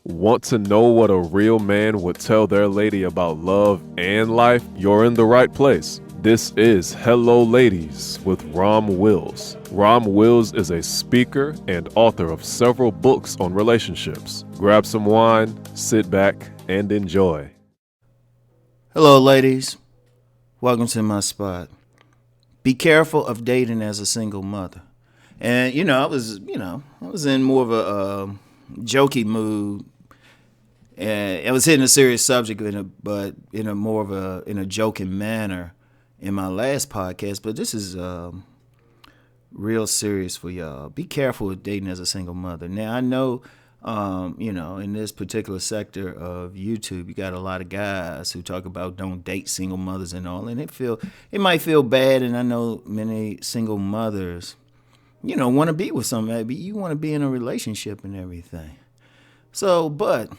Want to know what a real man would tell their lady about love and life? You're in the right place. This is Hello Ladies with Rom Wills. Rom Wills is a speaker and author of several books on relationships. Grab some wine, sit back, and enjoy. Hello, ladies. Welcome to my spot. Be careful of dating as a single mother. And I was in more of a jokey mood, and I was hitting a serious subject but in a joking manner in my last podcast. But this is real serious for y'all. Be careful with dating as a single mother. Now I know, in this particular sector of YouTube, you got a lot of guys who talk about don't date single mothers and all, and it might feel bad. And I know many single mothers, want to be with somebody. You want to be in a relationship and everything. So, but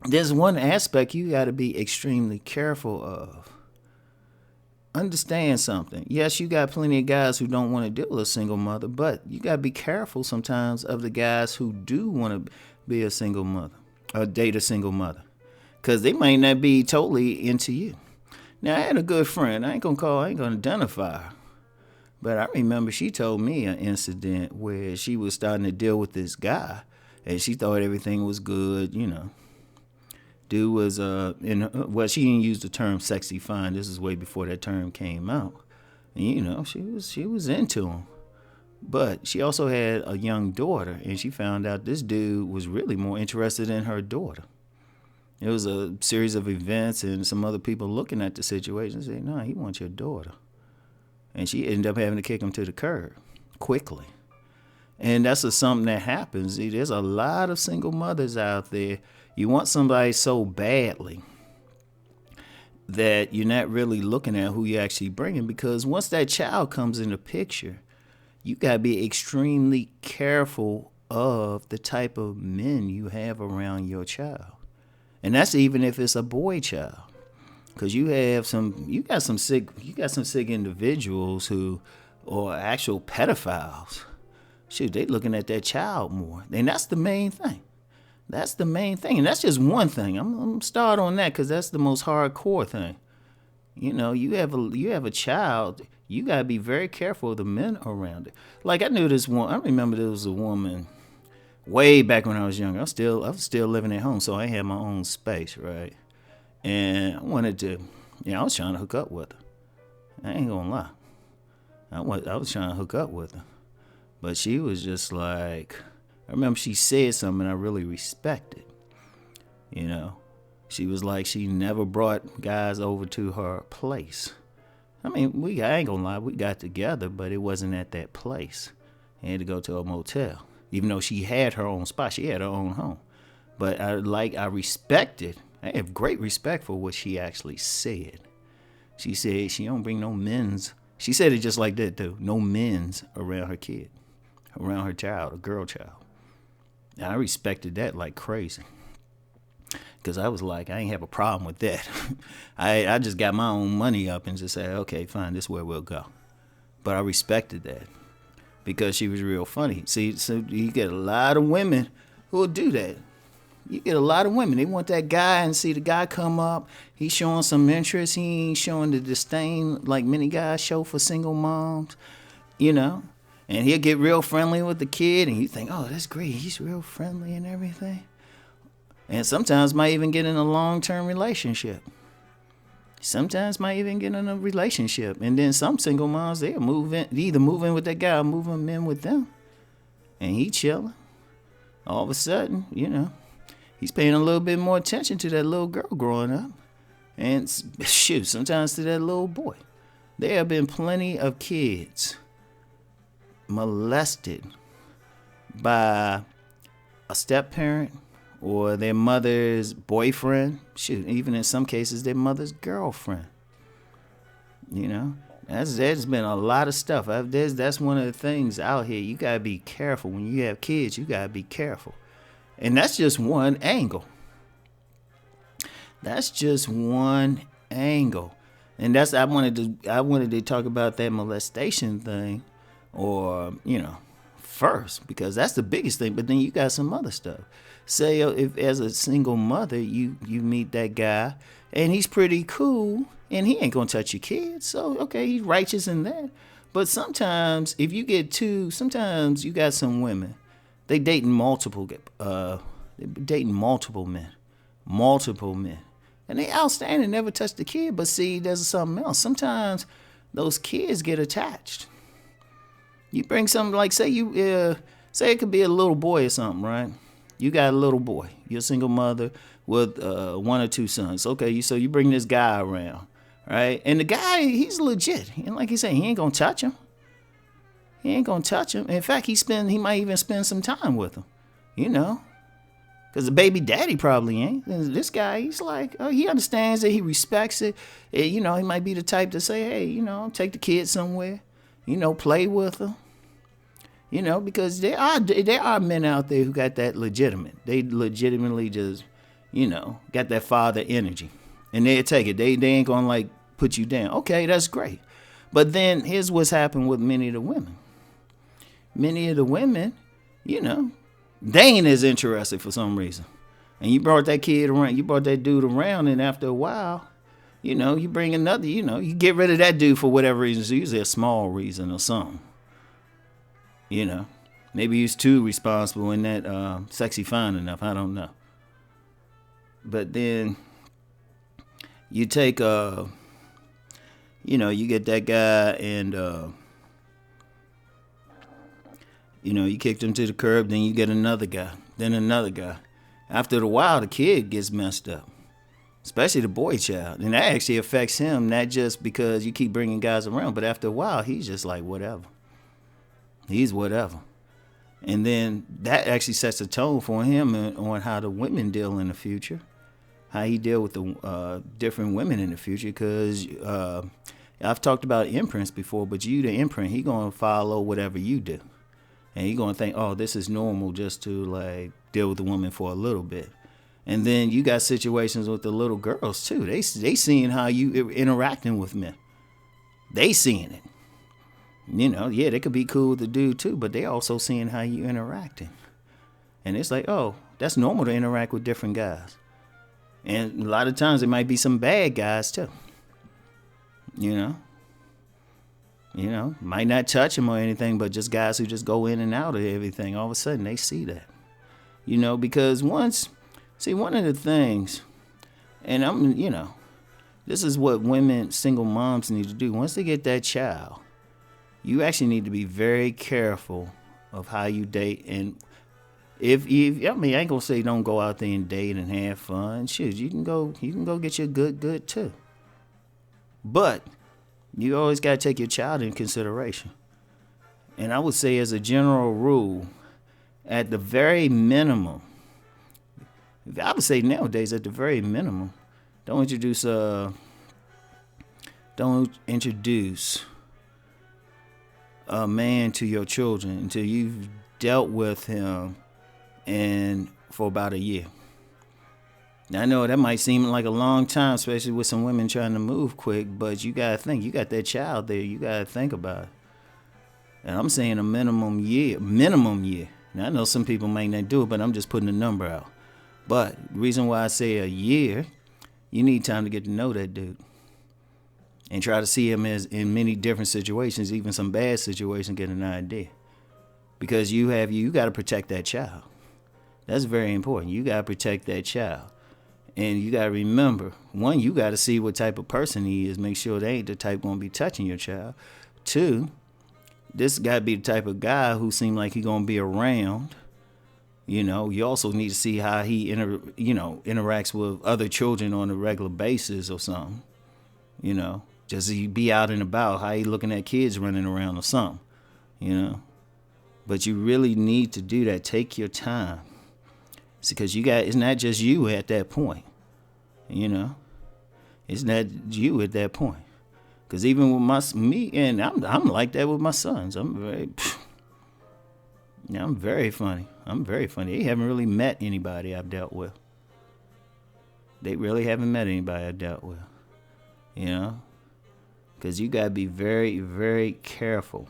there's one aspect you got to be extremely careful of. Understand something. Yes, you got plenty of guys who don't want to deal with a single mother, but you got to be careful sometimes of the guys who do want to be a single mother or date a single mother, because they might not be totally into you. Now, I had a good friend. I ain't going to identify her, but I remember she told me an incident where she was starting to deal with this guy, and she thought everything was good, Dude was she didn't use the term sexy fine. This is way before that term came out. And, she was into him. But she also had a young daughter, and she found out this dude was really more interested in her daughter. It was a series of events and some other people looking at the situation and saying, no, he wants your daughter. And she ended up having to kick him to the curb quickly. And that's something that happens. See, there's a lot of single mothers out there. You want somebody so badly that you're not really looking at who you're actually bringing, because once that child comes in the picture, you got to be extremely careful of the type of men you have around your child. And that's even if it's a boy child, because you got some sick individuals who are actual pedophiles. Shoot, they looking at that child more. And that's the main thing. That's the main thing. And that's just one thing. I'm going to start on that because that's the most hardcore thing. You have a child. You got to be very careful of the men around it. Like I remember there was a woman way back when I was younger. I was still living at home, so I had my own space, right? And I wanted to, I was trying to hook up with her. I ain't going to lie. I was trying to hook up with her. But she was just like, I remember she said something I really respected. She was like, she never brought guys over to her place. I mean, I ain't gonna lie, we got together, but it wasn't at that place. I had to go to a motel, even though she had her own spot. She had her own home. But I have great respect for what she actually said. She said she don't bring no men's. She said it just like that, too. No men's around her kid. Around her child, a girl child. And I respected that like crazy. Because I was like, I ain't have a problem with that. I just got my own money up and just said, okay, fine, this is where we'll go. But I respected that because she was real funny. See, so you get a lot of women who will do that. You get a lot of women. They want that guy and see the guy come up. He's showing some interest. He ain't showing the disdain like many guys show for single moms, And he'll get real friendly with the kid, and you think, oh, that's great. He's real friendly and everything. And sometimes might even get in a long-term relationship. And then some single moms, they either move in with that guy or move him in with them. And he chilling. All of a sudden, he's paying a little bit more attention to that little girl growing up. And sometimes to that little boy. There have been plenty of kids molested by a step-parent or their mother's boyfriend, even in some cases their mother's girlfriend. There's been a lot of stuff. That's one of the things out here. You gotta be careful when you have kids. You gotta be careful, and that's just one angle. And I wanted to talk about that molestation thing, or first, because that's the biggest thing. But then you got some other stuff. Say if as a single mother you meet that guy and he's pretty cool and he ain't gonna touch your kids, so okay, he's righteous in that. But sometimes if you get sometimes you got some women, they dating multiple men, and they outstanding, never touch the kid. But see, there's something else. Sometimes those kids get attached. You bring something like say it could be a little boy or something, right? You got a little boy. You're a single mother with 1 or 2 sons. Okay, so you bring this guy around, right? And the guy, he's legit. And like he said, he ain't gonna touch him. In fact, he might even spend some time with him, because the baby daddy probably ain't. And this guy, he's like, he understands it, he respects it. He might be the type to say, hey, take the kid somewhere, play with her. Because there are men out there who got that legitimate. They legitimately just, got that father energy. And they'll take it. They ain't gonna like put you down. Okay, that's great. But then here's what's happened with many of the women. Many of the women, they ain't as interested for some reason. And you brought that kid around, you brought that dude around, and after a while, you bring another, you get rid of that dude for whatever reason. It's usually a small reason or something. Maybe he's too responsible and that sexy fine enough. I don't know. But then you take, you get that guy and, you kicked him to the curb. Then you get another guy, then another guy. After a while, the kid gets messed up, especially the boy child. And that actually affects him, not just because you keep bringing guys around, but after a while, he's just like, whatever. He's whatever. And then that actually sets a tone for him on how the women deal in the future, how he deal with the different women in the future. Because I've talked about imprints before, but you, the imprint, he going to follow whatever you do. And he going to think, oh, this is normal just to like deal with the woman for a little bit. And then you got situations with the little girls too. They seeing how you interacting with men. They seeing it. They could be cool with the dude too, but they also seeing how you interacting. And it's like, oh, that's normal to interact with different guys. And a lot of times it might be some bad guys too. Might not touch him or anything, but just guys who just go in and out of everything. All of a sudden they see that. Because one of the things, and this is what women, single moms need to do. Once they get that child, you actually need to be very careful of how you date. And I ain't gonna say don't go out there and date and have fun. Shoot, you can go get your good too. But you always gotta take your child in consideration. And I would say as a general rule, at the very minimum, I would say nowadays at the very minimum, don't introduce a man to your children until you've dealt with him and for about a year. Now, I know that might seem like a long time, especially with some women trying to move quick, but you gotta think, you got that child there, you gotta think about it. And I'm saying a minimum year. Now I know some people might not do it, but I'm just putting a number out. But the reason why I say a year, you need time to get to know that dude. And try to see him as in many different situations, even some bad situations, get an idea. Because you got to protect that child. That's very important. You got to protect that child. And you got to remember, one, you got to see what type of person he is. Make sure they ain't the type going to be touching your child. Two, this got to be the type of guy who seem like he going to be around. You also need to see how he interacts with other children on a regular basis or something. Just he be out and about, how he looking at kids running around or something, But you really need to do that. Take your time. Because it's not just you at that point, It's not you at that point. Because even with me, and I'm like that with my sons. I'm very funny. They haven't really met anybody I've dealt with. They really haven't met anybody I've dealt with, Because you got to be very, very careful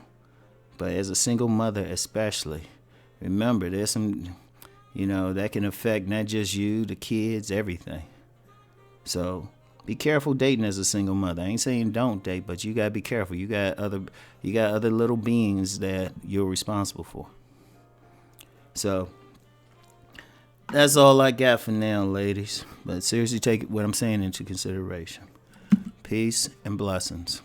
But as a single mother, especially, remember there's some, that can affect not just you, the kids, everything. So be careful dating as a single mother. I ain't saying don't date, but you gotta be careful. You got other little beings that you're responsible for. So that's all I got for now, ladies. But seriously, take what I'm saying into consideration. Peace and blessings.